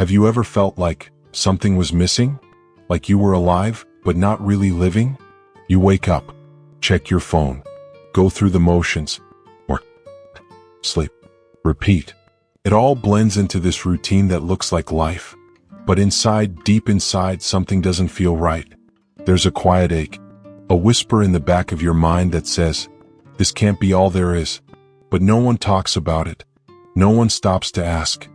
Have you ever felt like something was missing? Like you were alive, but not really living? You wake up, check your phone, go through the motions, or sleep, repeat. It all blends into this routine that looks like life. But inside, deep inside, something doesn't feel right. There's a quiet ache, a whisper in the back of your mind that says, this can't be all there is. But no one talks about it. No one stops to ask,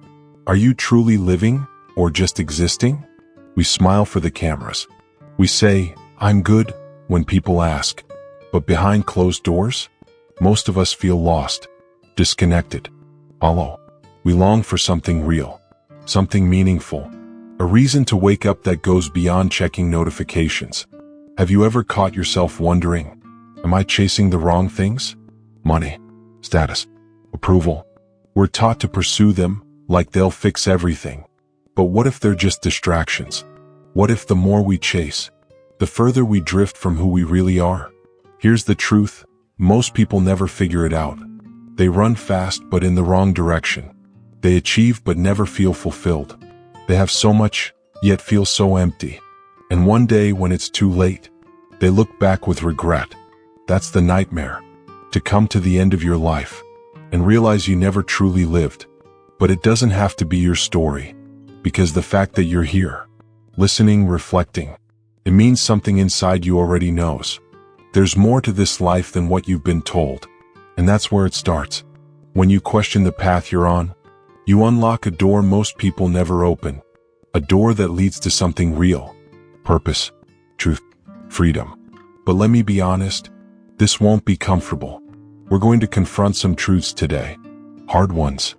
are you truly living or just existing? We smile for the cameras. We say, I'm good, when people ask. But behind closed doors, most of us feel lost, disconnected, hollow. We long for something real, something meaningful, a reason to wake up that goes beyond checking notifications. Have you ever caught yourself wondering, am I chasing the wrong things? Money, status, approval. We're taught to pursue them like they'll fix everything. But what if they're just distractions? What if the more we chase, the further we drift from who we really are? Here's the truth, most people never figure it out. They run fast but in the wrong direction. They achieve but never feel fulfilled. They have so much, yet feel so empty. And one day when it's too late, they look back with regret. That's the nightmare. To come to the end of your life and realize you never truly lived. But it doesn't have to be your story, because the fact that you're here, listening, reflecting, it means something inside you already knows. There's more to this life than what you've been told. And that's where it starts. When you question the path you're on, you unlock a door most people never open. A door that leads to something real. Purpose, truth, freedom. But let me be honest, this won't be comfortable. We're going to confront some truths today. Hard ones.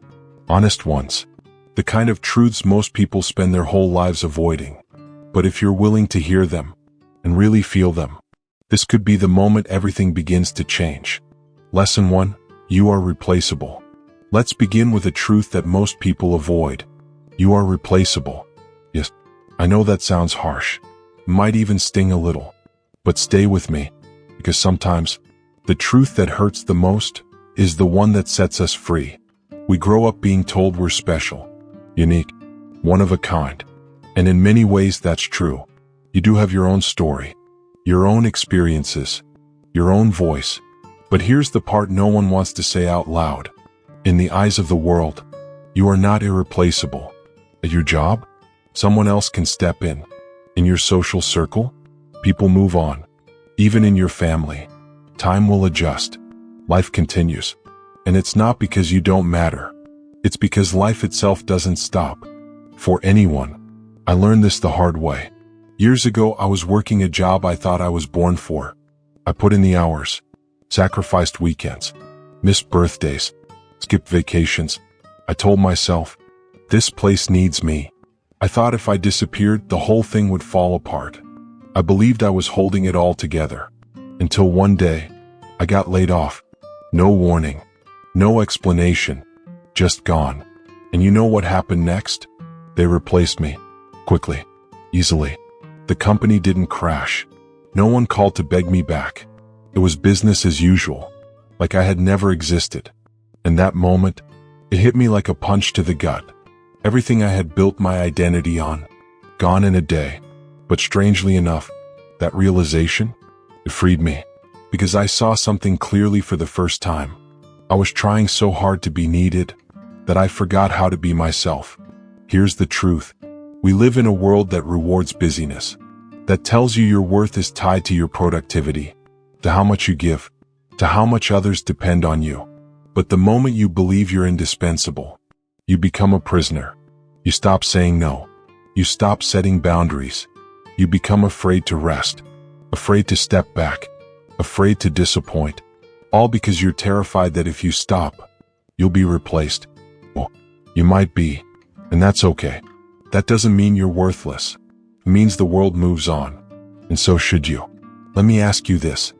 Honest ones. The kind of truths most people spend their whole lives avoiding. But if you're willing to hear them and really feel them, this could be the moment everything begins to change. Lesson 1. You are replaceable. Let's begin with a truth that most people avoid. You are replaceable. Yes, I know that sounds harsh. It might even sting a little. But stay with me, because sometimes the truth that hurts the most is the one that sets us free. We grow up being told we're special, unique, one of a kind. And in many ways that's true. You do have your own story, your own experiences, your own voice. But here's the part no one wants to say out loud. In the eyes of the world, you are not irreplaceable. At your job, someone else can step in. In your social circle, people move on. Even in your family, time will adjust. Life continues. And it's not because you don't matter. It's because life itself doesn't stop. For anyone. I learned this the hard way. Years ago, I was working a job I thought I was born for. I put in the hours, sacrificed weekends, missed birthdays, skipped vacations. I told myself, this place needs me. I thought if I disappeared, the whole thing would fall apart. I believed I was holding it all together. Until one day, I got laid off. No warning, no explanation, just gone. And you know what happened next? They replaced me. Quickly, easily. The company didn't crash. No one called to beg me back. It was business as usual, like I had never existed. And that moment, it hit me like a punch to the gut. Everything I had built my identity on, gone in a day. But strangely enough, that realization, it freed me, because I saw something clearly for the first time. I was trying so hard to be needed that I forgot how to be myself. Here's the truth. We live in a world that rewards busyness, that tells you your worth is tied to your productivity, to how much you give, to how much others depend on you. But the moment you believe you're indispensable, you become a prisoner. You stop saying no. You stop setting boundaries. You become afraid to rest, afraid to step back, afraid to disappoint, all because you're terrified that if you stop, you'll be replaced. Well, you might be, and that's okay. That doesn't mean you're worthless. It means the world moves on, and so should you. Let me ask you this.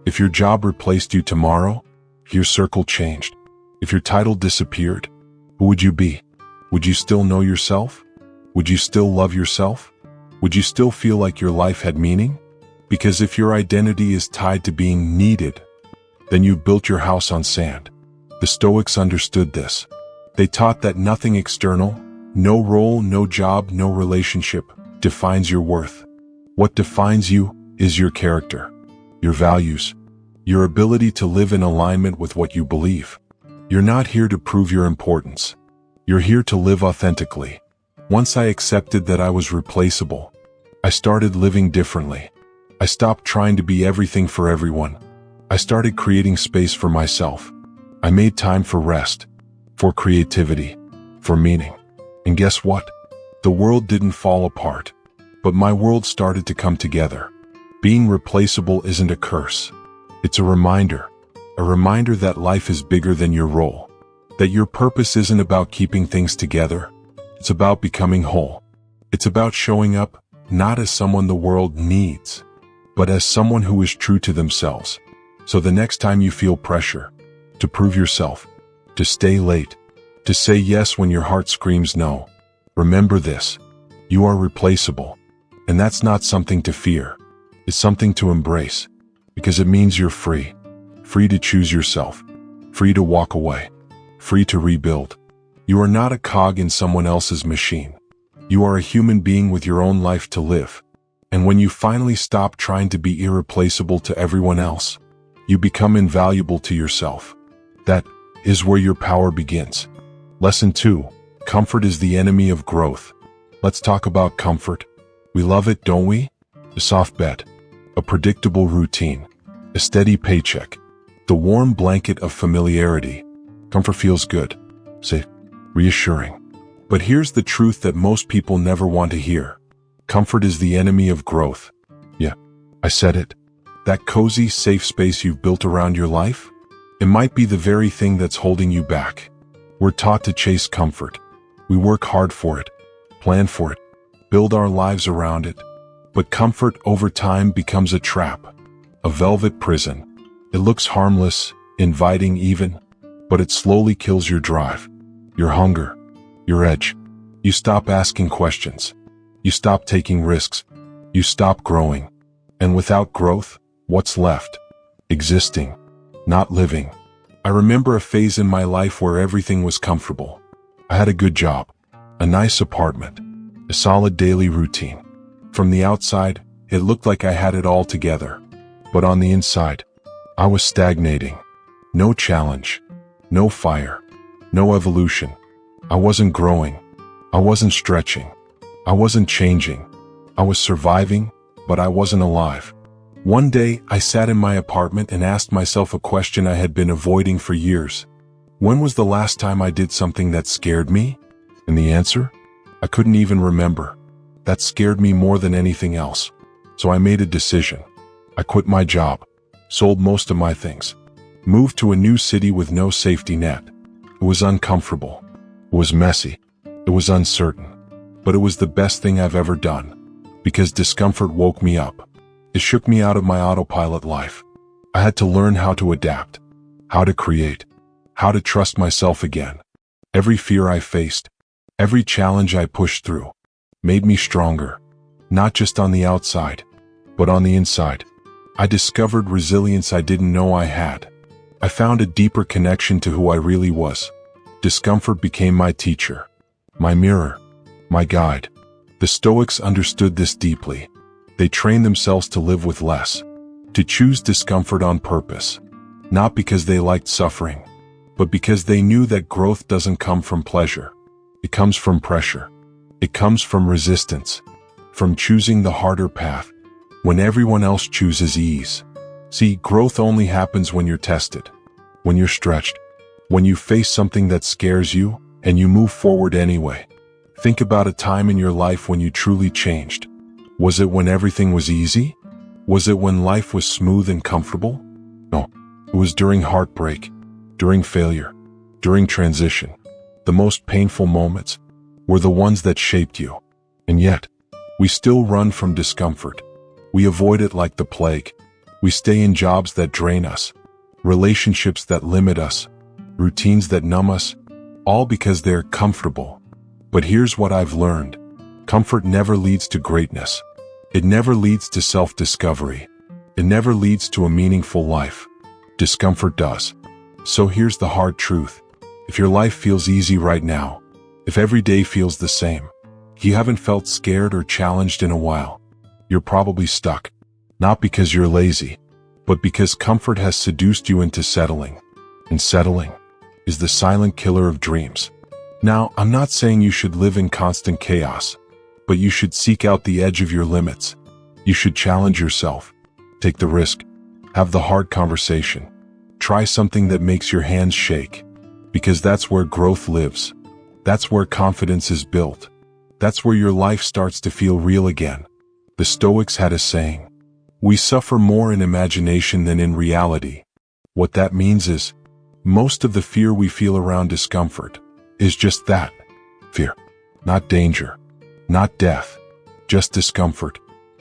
If your job replaced you tomorrow, if your circle changed, if your title disappeared, who would you be? Would you still know yourself? Would you still love yourself? Would you still feel like your life had meaning? Because if your identity is tied to being needed, then you've built your house on sand. The Stoics understood this. They taught that nothing external, No role, no job, no relationship defines your worth. What defines you is your character, your values, your ability to live in alignment with what you believe. You're not here to prove your importance. You're here to live authentically. Once I accepted that I was replaceable, I started living differently. I stopped trying to be everything for everyone. I started creating space for myself. I made time for rest, for creativity, for meaning. And guess what? The world didn't fall apart, but my world started to come together. Being replaceable isn't a curse. It's a reminder that life is bigger than your role, that your purpose isn't about keeping things together. It's about becoming whole. It's about showing up not as someone the world needs, but as someone who is true to themselves. So the next time you feel pressure to prove yourself, to stay late, to say yes when your heart screams no, remember this: you are replaceable. And that's not something to fear. It's something to embrace, because it means you're free. Free to choose yourself. Free to walk away. Free to rebuild. You are not a cog in someone else's machine. You are a human being with your own life to live. And when you finally stop trying to be irreplaceable to everyone else, you become invaluable to yourself. That is where your power begins. Lesson 2. Comfort is the enemy of growth. Let's talk about comfort. We love it, don't we? A soft bed, a predictable routine, a steady paycheck, the warm blanket of familiarity. Comfort feels good, safe, reassuring. But here's the truth that most people never want to hear. Comfort is the enemy of growth. Yeah, I said it. That cozy, safe space you've built around your life? It might be the very thing that's holding you back. We're taught to chase comfort. We work hard for it, plan for it, build our lives around it. But comfort over time becomes a trap, a velvet prison. It looks harmless, inviting even, but it slowly kills your drive, your hunger, your edge. You stop asking questions. You stop taking risks. You stop growing. And without growth, what's left? Existing, not living. I remember a phase in my life where everything was comfortable. I had a good job, a nice apartment, a solid daily routine. From the outside, it looked like I had it all together. But on the inside, I was stagnating. No challenge, no fire, no evolution. I wasn't growing. I wasn't stretching. I wasn't changing. I was surviving, but I wasn't alive. One day, I sat in my apartment and asked myself a question I had been avoiding for years. When was the last time I did something that scared me? And the answer? I couldn't even remember. That scared me more than anything else. So I made a decision. I quit my job, sold most of my things, moved to a new city with no safety net. It was uncomfortable. It was messy. It was uncertain. But it was the best thing I've ever done, because discomfort woke me up. It shook me out of my autopilot life. I had to learn how to adapt, how to create, how to trust myself again. Every fear I faced, every challenge I pushed through, made me stronger, not just on the outside, but on the inside. I discovered resilience I didn't know I had. I found a deeper connection to who I really was. Discomfort became my teacher, my mirror, my guide. The Stoics understood this deeply. They trained themselves to live with less, to choose discomfort on purpose, not because they liked suffering, but because they knew that growth doesn't come from pleasure. It comes from pressure. It comes from resistance, from choosing the harder path when everyone else chooses ease. See, growth only happens when you're tested, when you're stretched, when you face something that scares you and you move forward anyway. Think about a time in your life when you truly changed. Was it when everything was easy? Was it when life was smooth and comfortable? No, it was during heartbreak, during failure, during transition. The most painful moments were the ones that shaped you. And yet, we still run from discomfort. We avoid it like the plague. We stay in jobs that drain us, relationships that limit us, routines that numb us, all because they're comfortable. But here's what I've learned. Comfort never leads to greatness. It never leads to self-discovery. It never leads to a meaningful life. Discomfort does. So here's the hard truth. If your life feels easy right now, If every day feels the same, you haven't felt scared or challenged in a while, you're probably stuck. Not because you're lazy, but because comfort has seduced you into settling. And settling is the silent killer of dreams. Now, I'm not saying you should live in constant chaos, but you should seek out the edge of your limits. You should challenge yourself, take the risk, have the hard conversation, try something that makes your hands shake, because that's where growth lives. That's where confidence is built. That's where your life starts to feel real again. The Stoics had a saying, "We suffer more in imagination than in reality." What that means is, most of the fear we feel around discomfort is just that, fear. Not danger, not death, just discomfort.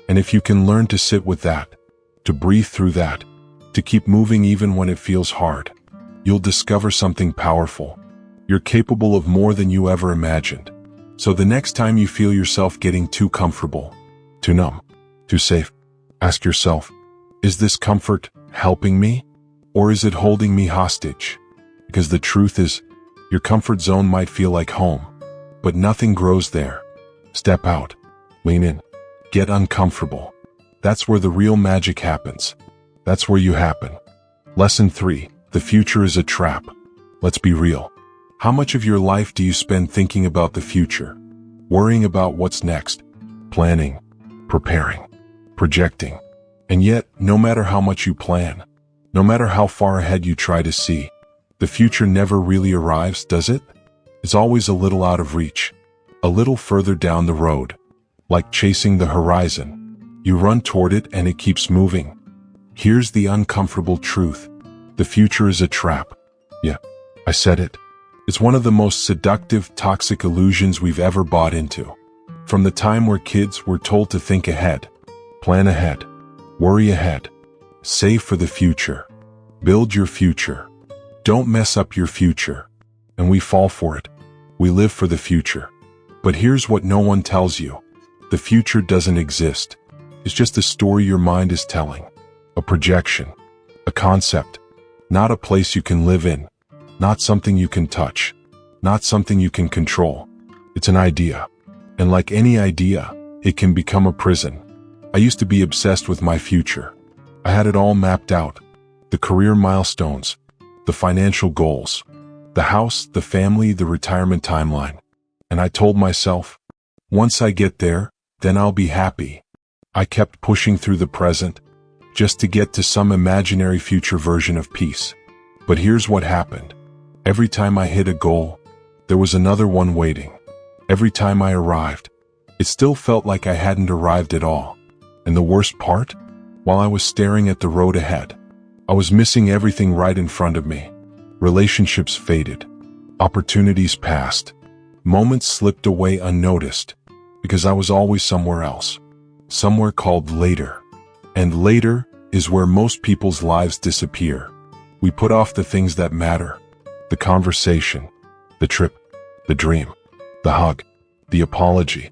And if you can learn to sit with that, to breathe through that, to keep moving even when it feels hard, you'll discover something powerful. You're capable of more than you ever imagined. So the next time you feel yourself getting too comfortable, too numb, too safe, ask yourself, is this comfort helping me, or is it holding me hostage? Because the truth is, your comfort zone might feel like home, but nothing grows there. Step out, lean in, get uncomfortable. That's where the real magic happens. That's where you happen. Lesson 3, the future is a trap. Let's be real. How much of your life do you spend thinking about the future, worrying about what's next, planning, preparing, projecting? And yet, no matter how much you plan, no matter how far ahead you try to see, the future never really arrives, does it? It's always a little out of reach, a little further down the road. Like chasing the horizon. You run toward it and it keeps moving. Here's the uncomfortable truth. The future is a trap. Yeah, I said it. It's one of the most seductive, toxic illusions we've ever bought into. From the time we're kids, we're told to think ahead, plan ahead, worry ahead, save for the future, build your future, don't mess up your future. And we fall for it. We live for the future. But here's what no one tells you. The future doesn't exist. It's just a story your mind is telling, a projection, a concept, not a place you can live in. Not something you can touch, not something you can control. It's an idea. And like any idea, it can become a prison. I used to be obsessed with my future. I had it all mapped out. The career milestones, the financial goals, the house, the family, the retirement timeline. And I told myself, once I get there, then I'll be happy. I kept pushing through the present, just to get to some imaginary future version of peace. But here's what happened. Every time I hit a goal, there was another one waiting. Every time I arrived, it still felt like I hadn't arrived at all. And the worst part? While I was staring at the road ahead, I was missing everything right in front of me. Relationships faded. Opportunities passed. Moments slipped away unnoticed, because I was always somewhere else. Somewhere called later. And later is where most people's lives disappear. We put off the things that matter. The conversation, the trip, the dream, the hug, the apology,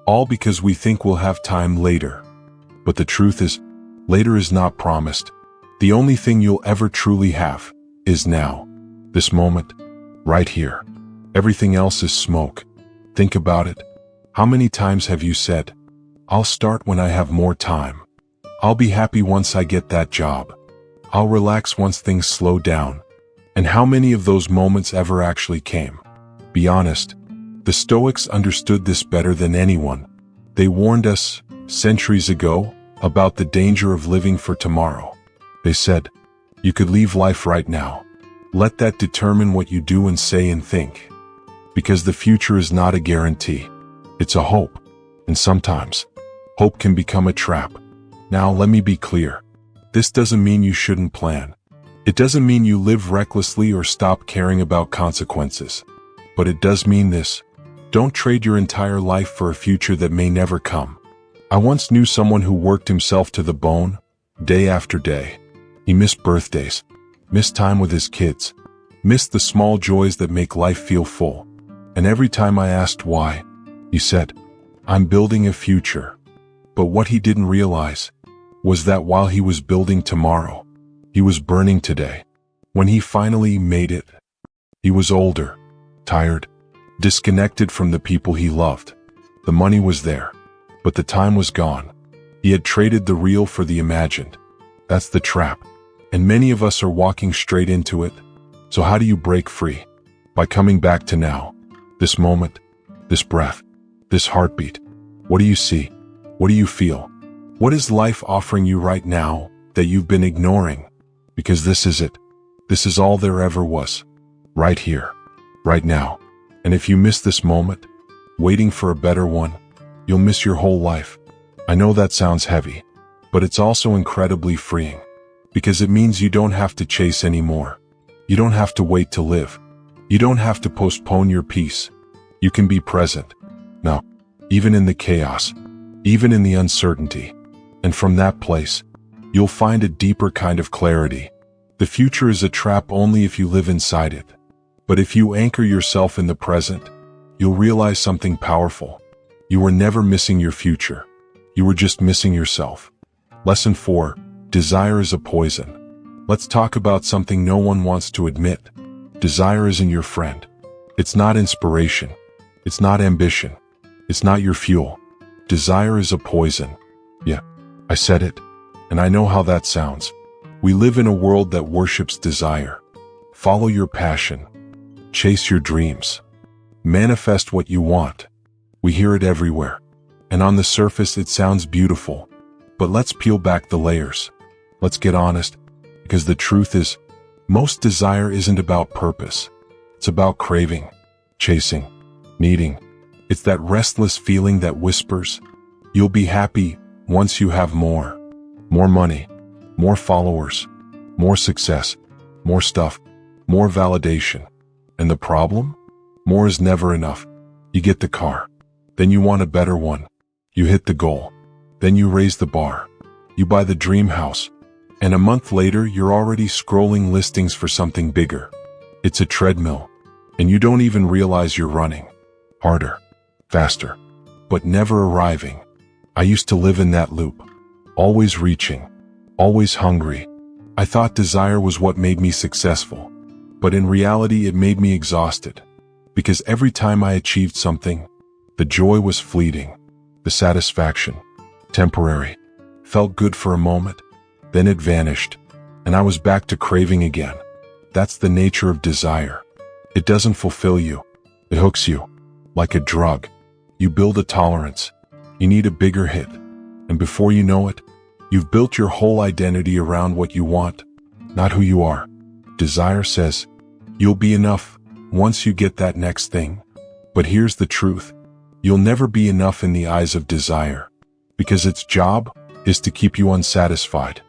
all because we think we'll have time later. But the truth is, later is not promised. The only thing you'll ever truly have is now, this moment, right here. Everything else is smoke. Think about it. How many times have you said, I'll start when I have more time. I'll be happy once I get that job. I'll relax once things slow down. And how many of those moments ever actually came? Be honest. The Stoics understood this better than anyone. They warned us, centuries ago, about the danger of living for tomorrow. They said, you could leave life right now. Let that determine what you do and say and think. Because the future is not a guarantee. It's a hope. And sometimes, hope can become a trap. Now let me be clear. This doesn't mean you shouldn't plan. It doesn't mean you live recklessly or stop caring about consequences. But it does mean this. Don't trade your entire life for a future that may never come. I once knew someone who worked himself to the bone, day after day. He missed birthdays, missed time with his kids, missed the small joys that make life feel full. And every time I asked why, he said, I'm building a future. But what he didn't realize was that while he was building tomorrow, he was burning today. When he finally made it, he was older, tired, disconnected from the people he loved. The money was there, but the time was gone. He had traded the real for the imagined. That's the trap. And many of us are walking straight into it. So how do you break free? By coming back to now. This moment, this breath, this heartbeat. What do you see? What do you feel? What is life offering you right now that you've been ignoring? Because this is it. This is all there ever was. Right here. Right now. And if you miss this moment, waiting for a better one, you'll miss your whole life. I know that sounds heavy, but it's also incredibly freeing. Because it means you don't have to chase anymore. You don't have to wait to live. You don't have to postpone your peace. You can be present. Now, even in the chaos, even in the uncertainty. And from that place, you'll find a deeper kind of clarity. The future is a trap only if you live inside it. But if you anchor yourself in the present, you'll realize something powerful. You were never missing your future. You were just missing yourself. Lesson 4. Desire is a poison. Let's talk about something no one wants to admit. Desire isn't your friend. It's not inspiration. It's not ambition. It's not your fuel. Desire is a poison. Yeah, I said it. And I know how that sounds. We live in a world that worships desire. Follow your passion. Chase your dreams. Manifest what you want. We hear it everywhere. And on the surface it sounds beautiful. But let's peel back the layers. Let's get honest. Because the truth is, most desire isn't about purpose. It's about craving, chasing, needing. It's that restless feeling that whispers, you'll be happy once you have more. More money, more followers, more success, more stuff, more validation. And the problem? More is never enough. You get the car. Then you want a better one. You hit the goal. Then you raise the bar. You buy the dream house. And a month later, you're already scrolling listings for something bigger. It's a treadmill. And you don't even realize you're running. Harder, faster, but never arriving. I used to live in that loop. Always reaching. Always hungry. I thought desire was what made me successful. But in reality, it made me exhausted. Because every time I achieved something, the joy was fleeting. The satisfaction, temporary, felt good for a moment, then it vanished, and I was back to craving again. That's the nature of desire. It doesn't fulfill you. It hooks you. Like a drug. You build a tolerance. You need a bigger hit. And before you know it, you've built your whole identity around what you want, not who you are. Desire says, you'll be enough once you get that next thing. But here's the truth. You'll never be enough in the eyes of desire, because its job is to keep you unsatisfied.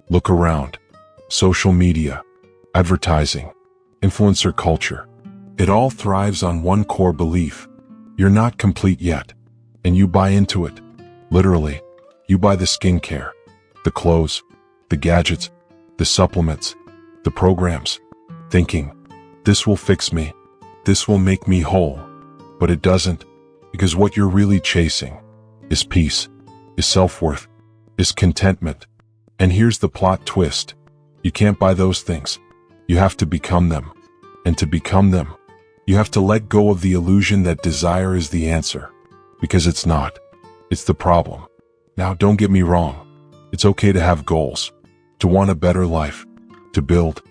Look around. Social media, advertising, influencer culture. It all thrives on one core belief. You're not complete yet. And you buy into it. Literally, you buy the skincare, the clothes, the gadgets, the supplements, the programs, thinking, this will fix me. This will make me whole. But it doesn't, because what you're really chasing is peace, is self-worth, is contentment. And here's the plot twist. You can't buy those things. You have to become them. And to become them, you have to let go of the illusion that desire is the answer. Because it's not. It's the problem. Now, don't get me wrong. It's okay to have goals, to want a better life, to build,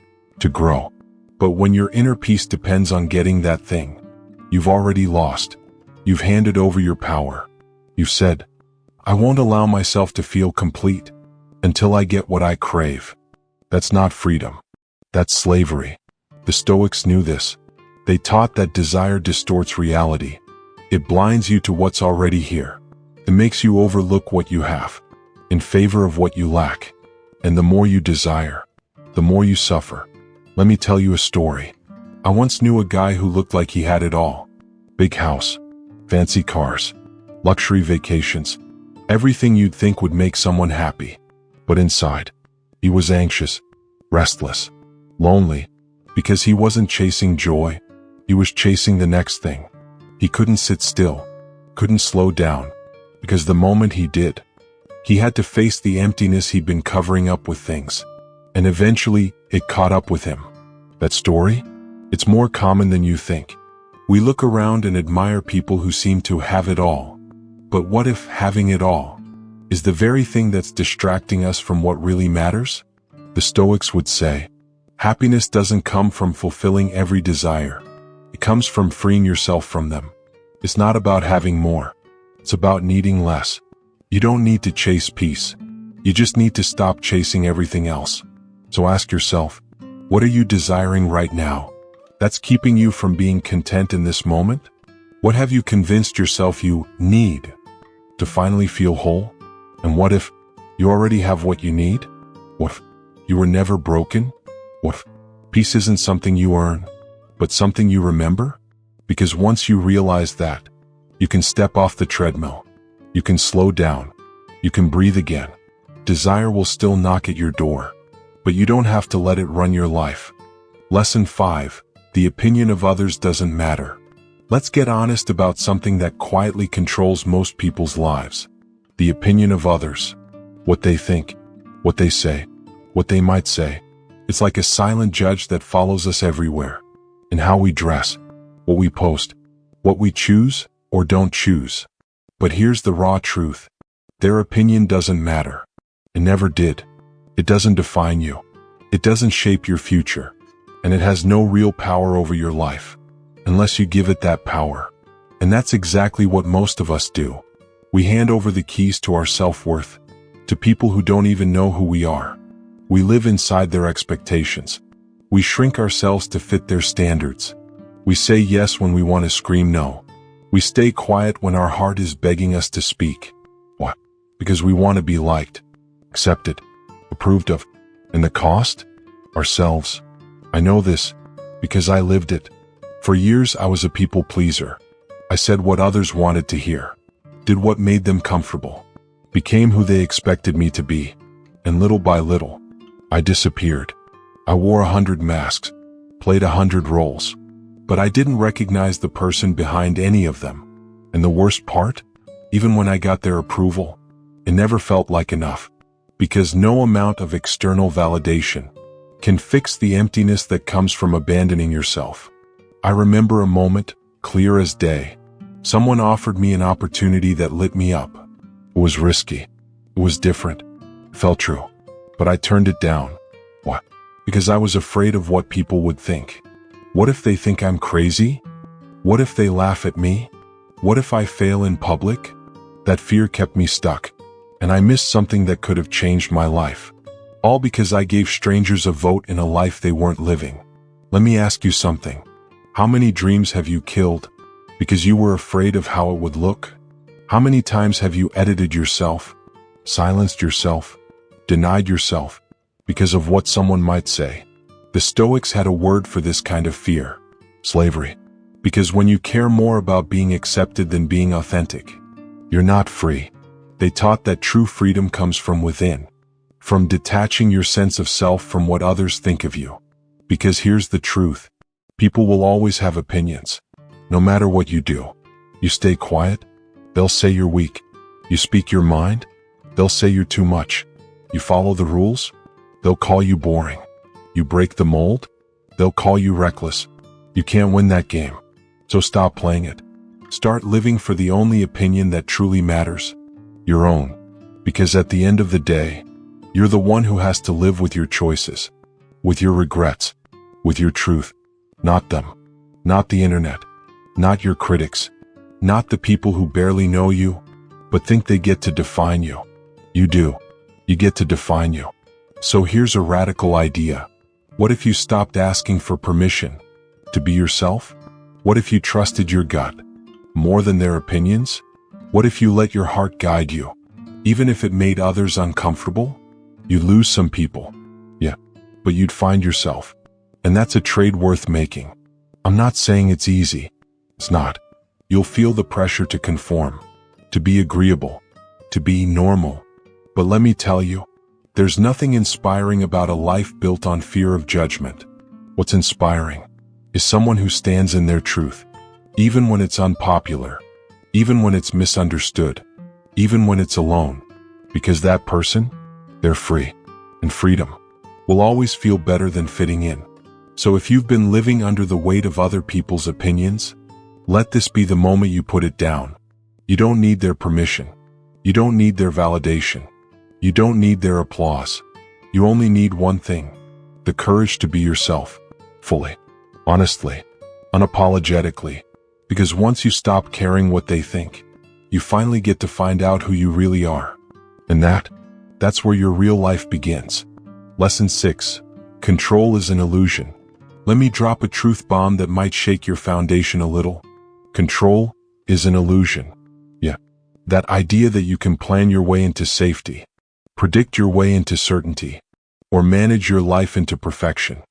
to grow. But when your inner peace depends on getting that thing, you've already lost. You've handed over your power. You've said, I won't allow myself to feel complete until I get what I crave. That's not freedom. That's slavery. The Stoics knew this. They taught that desire distorts reality. It blinds you to what's already here. It makes you overlook what you have in favor of what you lack. And the more you desire, the more you suffer. Let me tell you a story. I once knew a guy who looked like he had it all. Big house, fancy cars, luxury vacations, everything you'd think would make someone happy. But inside, he was anxious, restless, lonely, because he wasn't chasing joy. He was chasing the next thing. He couldn't sit still, couldn't slow down, because the moment he did, he had to face the emptiness he'd been covering up with things. And eventually, it caught up with him. That story? It's more common than you think. We look around and admire people who seem to have it all. But what if having it all is the very thing that's distracting us from what really matters? The Stoics would say, happiness doesn't come from fulfilling every desire. It comes from freeing yourself from them. It's not about having more. It's about needing less. You don't need to chase peace. You just need to stop chasing everything else. So ask yourself, what are you desiring right now that's keeping you from being content in this moment? What have you convinced yourself you need to finally feel whole? And what if you already have what you need? What if you were never broken? What if peace isn't something you earn, but something you remember? Because once you realize that, you can step off the treadmill. You can slow down. You can breathe again. Desire will still knock at your door, but you don't have to let it run your life. Lesson 5. The opinion of others doesn't matter. Let's get honest about something that quietly controls most people's lives. The opinion of others. What they think, what they say, what they might say. It's like a silent judge that follows us everywhere. In how we dress, what we post, what we choose or don't choose. But here's the raw truth. Their opinion doesn't matter. It never did. It doesn't define you. It doesn't shape your future. And it has no real power over your life, unless you give it that power. And that's exactly what most of us do. We hand over the keys to our self-worth to people who don't even know who we are. We live inside their expectations. We shrink ourselves to fit their standards. We say yes when we want to scream no. We stay quiet when our heart is begging us to speak. Why? Because we want to be liked, accepted, approved of. And the cost? Ourselves. I know this because I lived it. For years I was a people pleaser. I said what others wanted to hear, did what made them comfortable, became who they expected me to be. And little by little, I disappeared. I wore 100 masks, played 100 roles, but I didn't recognize the person behind any of them. And the worst part? Even when I got their approval, it never felt like enough. Because no amount of external validation can fix the emptiness that comes from abandoning yourself. I remember a moment, clear as day. Someone offered me an opportunity that lit me up. It was risky. It was different. It felt true. But I turned it down. Why? Because I was afraid of what people would think. What if they think I'm crazy? What if they laugh at me? What if I fail in public? That fear kept me stuck, and I missed something that could have changed my life. All because I gave strangers a vote in a life they weren't living. Let me ask you something. How many dreams have you killed because you were afraid of how it would look? How many times have you edited yourself, silenced yourself, denied yourself because of what someone might say? The Stoics had a word for this kind of fear: slavery. Because when you care more about being accepted than being authentic, you're not free. They taught that true freedom comes from within, from detaching your sense of self from what others think of you. Because here's the truth. People will always have opinions. No matter what you do. You stay quiet, they'll say you're weak. You speak your mind, they'll say you're too much. You follow the rules, they'll call you boring. You break the mold, they'll call you reckless. You can't win that game. So stop playing it. Start living for the only opinion that truly matters. Your own. Because at the end of the day, you're the one who has to live with your choices, with your regrets, with your truth. Not them. Not the internet. Not your critics. Not the people who barely know you, but think they get to define you. You do. You get to define you. So here's a radical idea. What if you stopped asking for permission to be yourself? What if you trusted your gut more than their opinions? What if you let your heart guide you, even if it made others uncomfortable? You'd lose some people, yeah, but you'd find yourself. And that's a trade worth making. I'm not saying it's easy. It's not. You'll feel the pressure to conform, to be agreeable, to be normal. But let me tell you, there's nothing inspiring about a life built on fear of judgment. What's inspiring is someone who stands in their truth, even when it's unpopular, even when it's misunderstood, even when it's alone. Because that person, they're free. And freedom will always feel better than fitting in. So if you've been living under the weight of other people's opinions, Let this be the moment you put it down. You don't need their permission. You don't need their validation. You don't need their applause. You only need one thing: the courage to be yourself, fully, honestly, unapologetically. Because once you stop caring what they think, you finally get to find out who you really are. And that's where your real life begins. Lesson 6. Control is an illusion. Let me drop a truth bomb that might shake your foundation a little. Control is an illusion. Yeah, that idea that you can plan your way into safety, predict your way into certainty, or manage your life into perfection.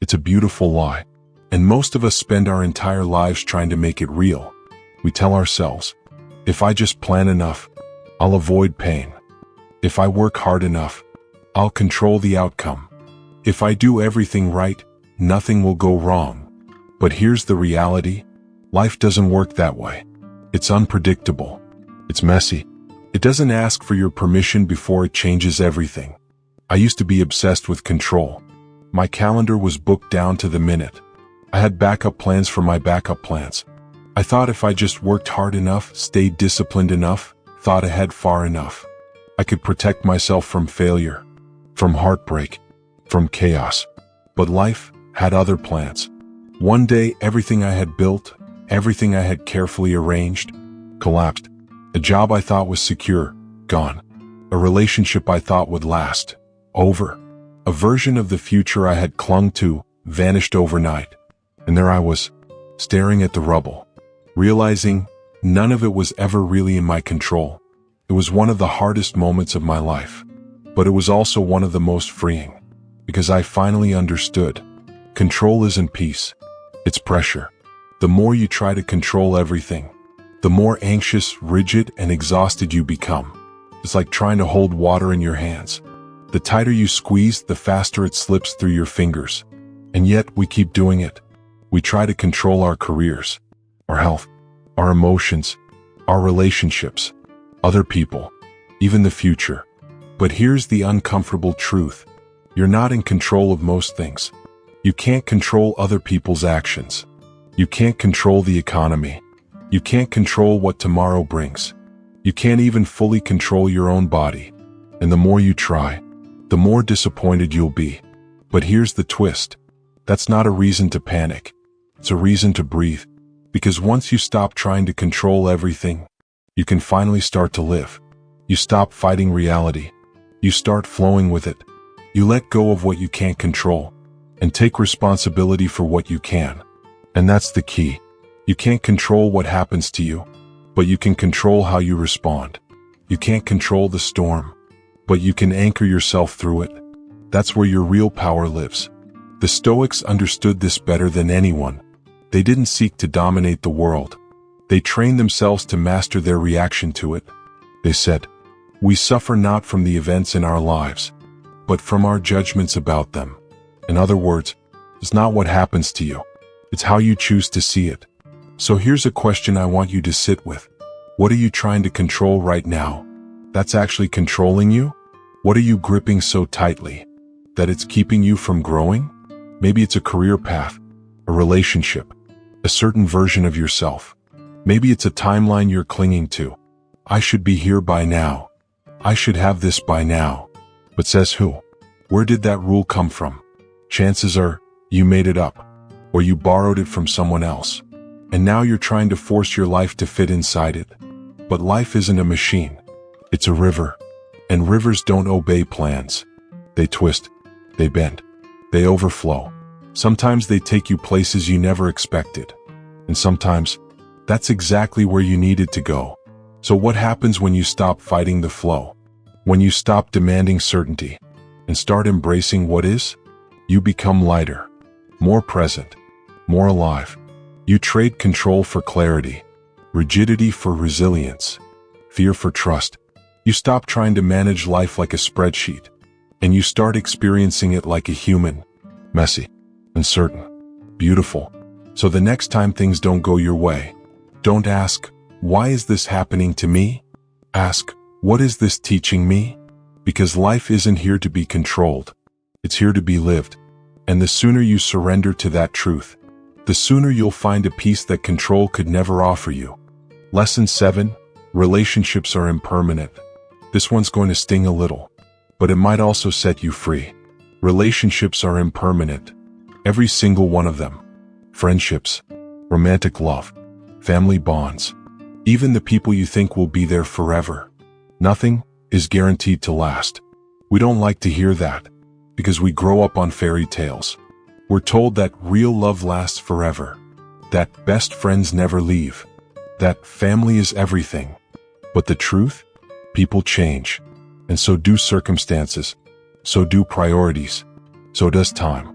It's a beautiful lie. And most of us spend our entire lives trying to make it real. We tell ourselves, if I just plan enough, I'll avoid pain. If I work hard enough, I'll control the outcome. If I do everything right, nothing will go wrong. But here's the reality. Life doesn't work that way. It's unpredictable. It's messy. It doesn't ask for your permission before it changes everything. I used to be obsessed with control. My calendar was booked down to the minute. I had backup plans for my backup plans. I thought if I just worked hard enough, stayed disciplined enough, thought ahead far enough, I could protect myself from failure, from heartbreak, from chaos. But life had other plans. One day, everything I had built, everything I had carefully arranged, collapsed. A job I thought was secure, gone. A relationship I thought would last, over. A version of the future I had clung to, vanished overnight. And there I was, staring at the rubble, realizing none of it was ever really in my control. It was one of the hardest moments of my life, but it was also one of the most freeing, because I finally understood. Control isn't peace, it's pressure. The more you try to control everything, the more anxious, rigid, and exhausted you become. It's like trying to hold water in your hands. The tighter you squeeze, the faster it slips through your fingers. And yet we keep doing it. We try to control our careers, our health, our emotions, our relationships, other people, even the future. But here's the uncomfortable truth. You're not in control of most things. You can't control other people's actions. You can't control the economy. You can't control what tomorrow brings. You can't even fully control your own body. And the more you try, the more disappointed you'll be. But here's the twist. That's not a reason to panic. It's a reason to breathe. Because once you stop trying to control everything, you can finally start to live. You stop fighting reality. You start flowing with it. You let go of what you can't control and take responsibility for what you can. And that's the key. You can't control what happens to you, but you can control how you respond. You can't control the storm, but you can anchor yourself through it. That's where your real power lives. The Stoics understood this better than anyone. They didn't seek to dominate the world. They trained themselves to master their reaction to it. They said, "We suffer not from the events in our lives, but from our judgments about them." In other words, it's not what happens to you. It's how you choose to see it. So here's a question I want you to sit with. What are you trying to control right now that's actually controlling you? What are you gripping so tightly that it's keeping you from growing? Maybe it's a career path, a relationship, a certain version of yourself. Maybe it's a timeline you're clinging to. I should be here by now. I should have this by now. But says who? Where did that rule come from? Chances are, you made it up, or you borrowed it from someone else. And now you're trying to force your life to fit inside it. But life isn't a machine. It's a river. And rivers don't obey plans. They twist. They bend. They overflow. Sometimes they take you places you never expected. And sometimes, that's exactly where you needed to go. So what happens when you stop fighting the flow? When you stop demanding certainty and start embracing what is? You become lighter, more present, more alive. You trade control for clarity, rigidity for resilience, fear for trust. You stop trying to manage life like a spreadsheet, and you start experiencing it like a human, messy, uncertain, beautiful. So the next time things don't go your way, don't ask, "Why is this happening to me?" Ask, "What is this teaching me?" Because life isn't here to be controlled. It's here to be lived. And the sooner you surrender to that truth, the sooner you'll find a peace that control could never offer you. Lesson 7. Relationships are impermanent. This one's going to sting a little, but it might also set you free. Relationships are impermanent. Every single one of them. Friendships, romantic love, family bonds, even the people you think will be there forever. Nothing is guaranteed to last. We don't like to hear that, because we grow up on fairy tales. We're told that real love lasts forever, that best friends never leave, that family is everything. But the truth? People change, and so do circumstances, so do priorities, so does time.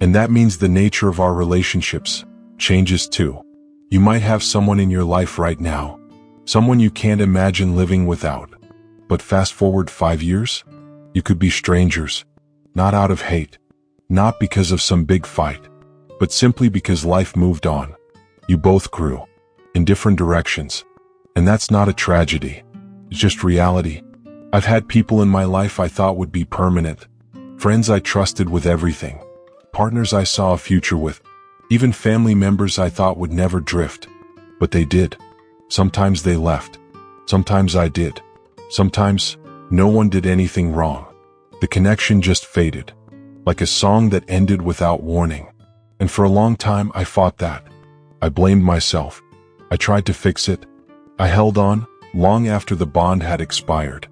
And that means the nature of our relationships changes too. You might have someone in your life right now, someone you can't imagine living without. But fast forward 5 years, you could be strangers, not out of hate, not because of some big fight, but simply because life moved on. You both grew in different directions, and that's not a tragedy. It's just reality. I've had people in my life I thought would be permanent, friends I trusted with everything, partners I saw a future with, even family members I thought would never drift. But they did. Sometimes they left. Sometimes I did. Sometimes no one did anything wrong. The connection just faded, like a song that ended without warning. And for a long time I fought that. I blamed myself. I tried to fix it. I held on, long after the bond had expired.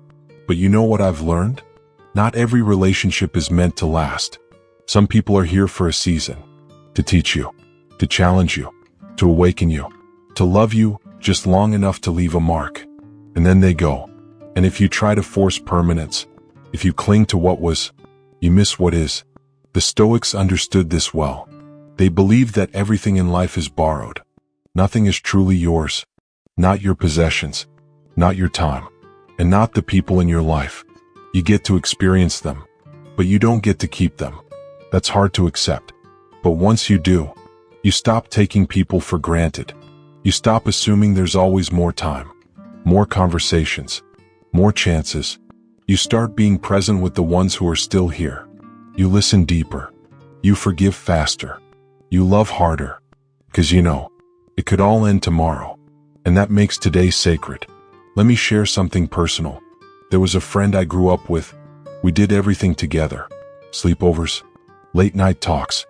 But you know what I've learned? Not every relationship is meant to last. Some people are here for a season, to teach you, to challenge you, to awaken you, to love you just long enough to leave a mark. And then they go. And if you try to force permanence, if you cling to what was, you miss what is. The Stoics understood this well. They believed that everything in life is borrowed. Nothing is truly yours. Not your possessions, not your time, and not the people in your life. You get to experience them, but you don't get to keep them. That's hard to accept. But once you do, you stop taking people for granted. You stop assuming there's always more time, more conversations, more chances. You start being present with the ones who are still here. You listen deeper. You forgive faster. You love harder. Because you know, it could all end tomorrow. And that makes today sacred. Let me share something personal. There was a friend I grew up with. We did everything together. Sleepovers, late night talks.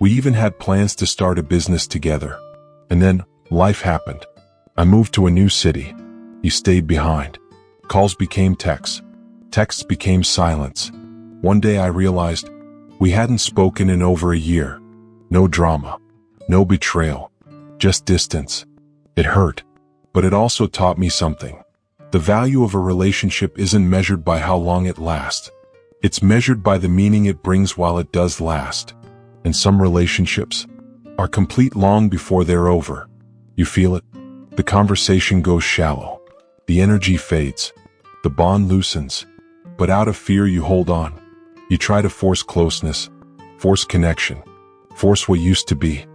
We even had plans to start a business together. And then, life happened. I moved to a new city. He stayed behind. Calls became texts. Texts became silence. One day I realized we hadn't spoken in over a year. No drama. No betrayal. Just distance. It hurt. But it also taught me something. The value of a relationship isn't measured by how long it lasts. It's measured by the meaning it brings while it does last. And some relationships are complete long before they're over. You feel it? The conversation goes shallow. The energy fades. The bond loosens. But out of fear you hold on. You try to force closeness, force connection, force what used to be.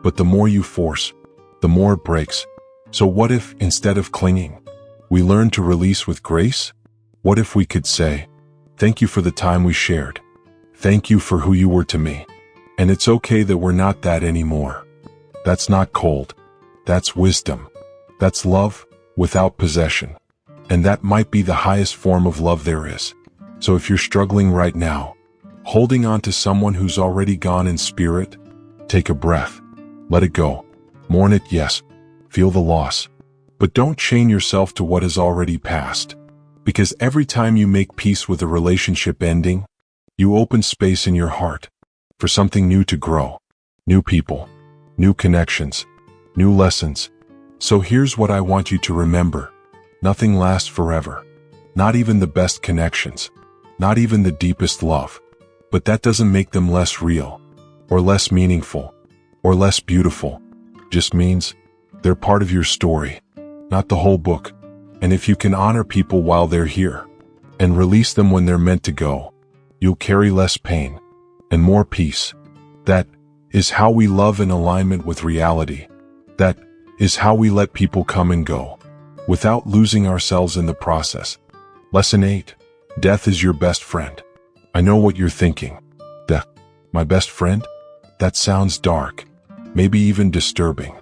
But the more you force, the more it breaks. So what if, instead of clinging, we learn to release with grace? What if we could say, thank you for the time we shared. Thank you for who you were to me. And it's okay that we're not that anymore. That's not cold. That's wisdom. That's love without possession. And that might be the highest form of love there is. So if you're struggling right now, holding on to someone who's already gone in spirit, take a breath. Let it go. Mourn it, yes. Feel the loss. But don't chain yourself to what has already passed. Because every time you make peace with a relationship ending, you open space in your heart for something new to grow. New people, new connections, new lessons. So here's what I want you to remember. Nothing lasts forever. Not even the best connections. Not even the deepest love. But that doesn't make them less real, or less meaningful, or less beautiful. Just means they're part of your story, not the whole book. And if you can honor people while they're here, and release them when they're meant to go, you'll carry less pain and more peace. That is how we love in alignment with reality. That is how we let people come and go, without losing ourselves in the process. Lesson 8. Death is your best friend. I know what you're thinking. Death, my best friend? That sounds dark. maybe even disturbing.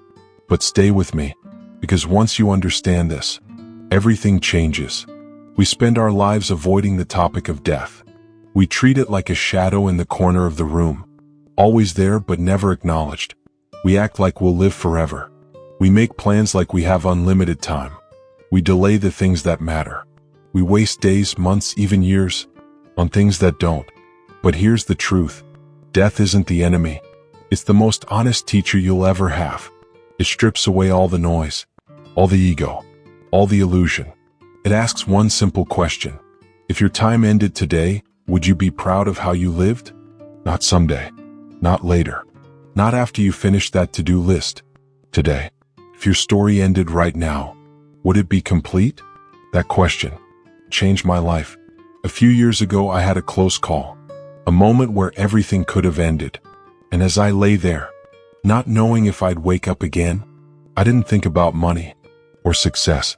But stay with me, because once you understand this, everything changes. We spend our lives avoiding the topic of death. We treat it like a shadow in the corner of the room, always there but never acknowledged. We act like we'll live forever. We make plans like we have unlimited time. We delay the things that matter. We waste days, months, even years on things that don't. But here's the truth. Death isn't the enemy. It's the most honest teacher you'll ever have. It strips away all the noise, all the ego, all the illusion. It asks one simple question. If your time ended today, would you be proud of how you lived? Not someday. Not later. Not after you finish that to-do list. Today. If your story ended right now, would it be complete? That question changed my life. A few years ago, I had a close call. A moment where everything could have ended. And as I lay there, not knowing if I'd wake up again, I didn't think about money, or success,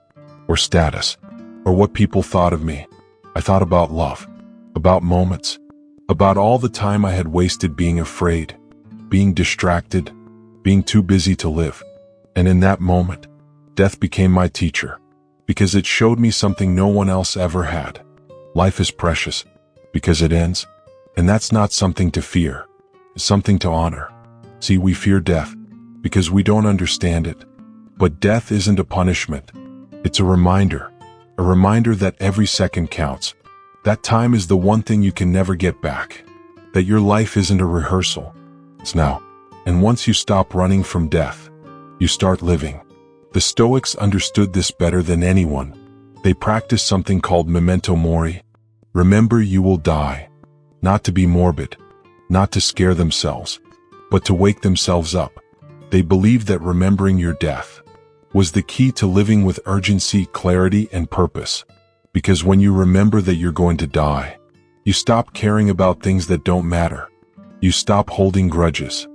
or status, or what people thought of me. I thought about love, about moments, about all the time I had wasted being afraid, being distracted, being too busy to live. And in that moment, death became my teacher, because it showed me something no one else ever had. Life is precious, because it ends, and that's not something to fear, it's something to honor. See, we fear death, because we don't understand it. But death isn't a punishment, it's a reminder that every second counts. That time is the one thing you can never get back. That your life isn't a rehearsal, it's now. And once you stop running from death, you start living. The Stoics understood this better than anyone. They practiced something called memento mori. Remember you will die. Not to be morbid, not to scare themselves, but to wake themselves up. They believed that remembering your death was the key to living with urgency, clarity, and purpose. Because when you remember that you're going to die, you stop caring about things that don't matter. You stop holding grudges.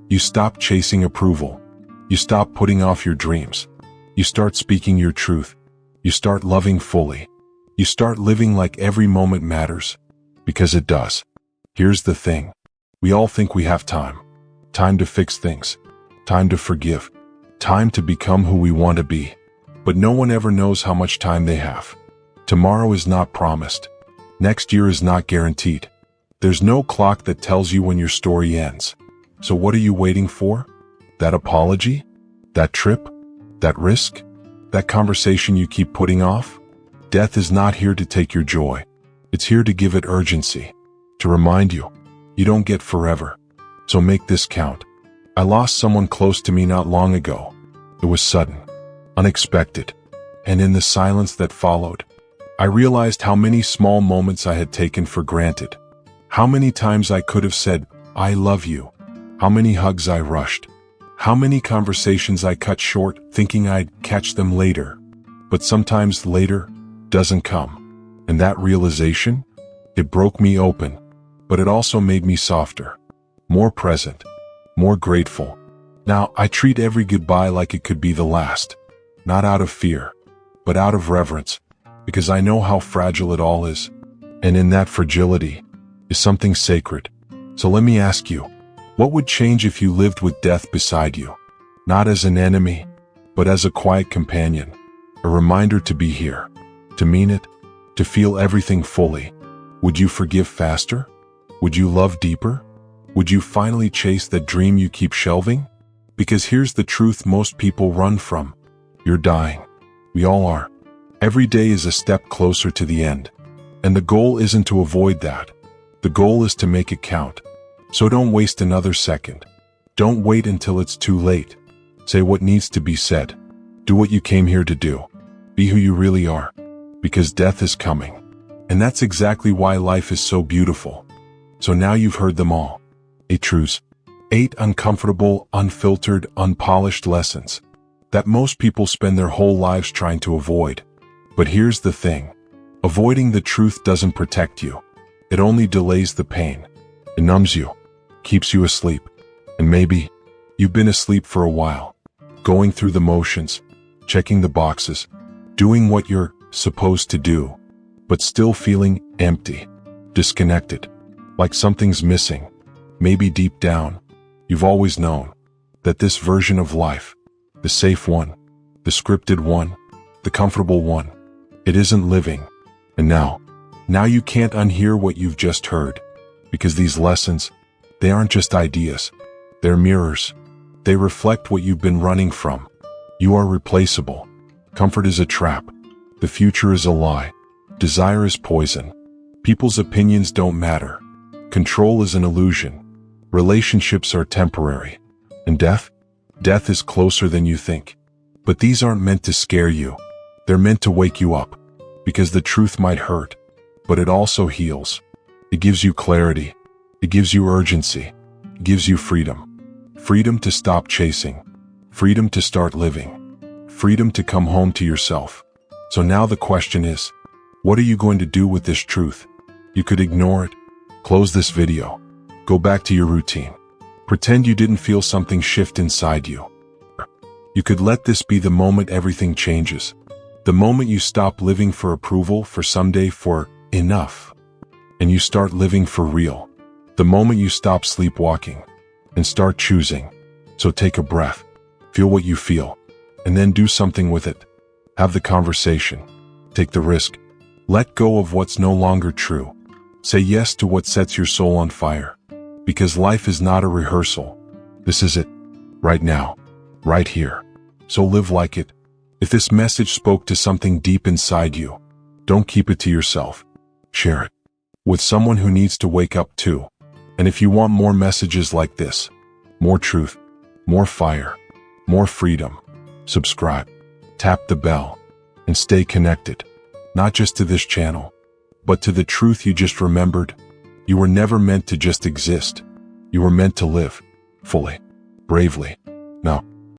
You stop chasing approval. You stop putting off your dreams. You start speaking your truth. You start loving fully. You start living like every moment matters. Because it does. Here's the thing. We all think we have time. Time to fix things. Time to forgive. Time to become who we want to be. But no one ever knows how much time they have. Tomorrow is not promised. Next year is not guaranteed. There's no clock that tells you when your story ends. So what are you waiting for? That apology? That trip? That risk? That conversation you keep putting off? Death is not here to take your joy. It's here to give it urgency. To remind you, you don't get forever. So make this count. I lost someone close to me not long ago. It was sudden, unexpected, and in the silence that followed, I realized how many small moments I had taken for granted. How many times I could have said, I love you. How many hugs I rushed. How many conversations I cut short thinking I'd catch them later. But sometimes later doesn't come. And that realization, it broke me open, but it also made me softer, more present, more grateful. Now I treat every goodbye like it could be the last, not out of fear, but out of reverence, because I know how fragile it all is. And in that fragility is something sacred. So let me ask you, what would change if you lived with death beside you? Not as an enemy, but as a quiet companion, a reminder to be here, to mean it, to feel everything fully. Would you forgive faster? Would you love deeper? Would you finally chase that dream you keep shelving? Because here's the truth most people run from. You're dying. We all are. Every day is a step closer to the end. And the goal isn't to avoid that. The goal is to make it count. So don't waste another second. Don't wait until it's too late. Say what needs to be said. Do what you came here to do. Be who you really are. Because death is coming. And that's exactly why life is so beautiful. So now you've heard them all. 8 truths. 8 uncomfortable, unfiltered, unpolished lessons that most people spend their whole lives trying to avoid. But here's the thing. Avoiding the truth doesn't protect you. It only delays the pain. It numbs you, keeps you asleep. And maybe you've been asleep for a while, going through the motions, checking the boxes, doing what you're supposed to do, but still feeling empty, disconnected, like something's missing. Maybe deep down, you've always known that this version of life, the safe one, the scripted one, the comfortable one, it isn't living. And now you can't unhear what you've just heard, because these lessons, they aren't just ideas. They're mirrors. They reflect what you've been running from. You are replaceable. Comfort is a trap. The future is a lie. Desire is poison. People's opinions don't matter. Control is an illusion. Relationships are temporary. And death is closer than you think. But these aren't meant to scare you. They're meant to wake you up. Because the truth might hurt, but it also heals. It gives you clarity. It gives you urgency. It gives you freedom. Freedom to stop chasing. Freedom to start living. Freedom to come home to yourself. So now the question is, what are you going to do with this truth? You could ignore it. Close this video. Go back to your routine. Pretend you didn't feel something shift inside you. You could let this be the moment everything changes. The moment you stop living for approval, for someday, for enough. And you start living for real. The moment you stop sleepwalking and start choosing. So take a breath. Feel what you feel. And then do something with it. Have the conversation. Take the risk. Let go of what's no longer true. Say yes to what sets your soul on fire. Because life is not a rehearsal. This is it. Right now. Right here. So live like it. If this message spoke to something deep inside you, don't keep it to yourself. Share it with someone who needs to wake up too. And if you want more messages like this, more truth, more fire, more freedom, subscribe, tap the bell, and stay connected. Not just to this channel, but to the truth you just remembered. You were never meant to just exist. You were meant to live fully, bravely. Now,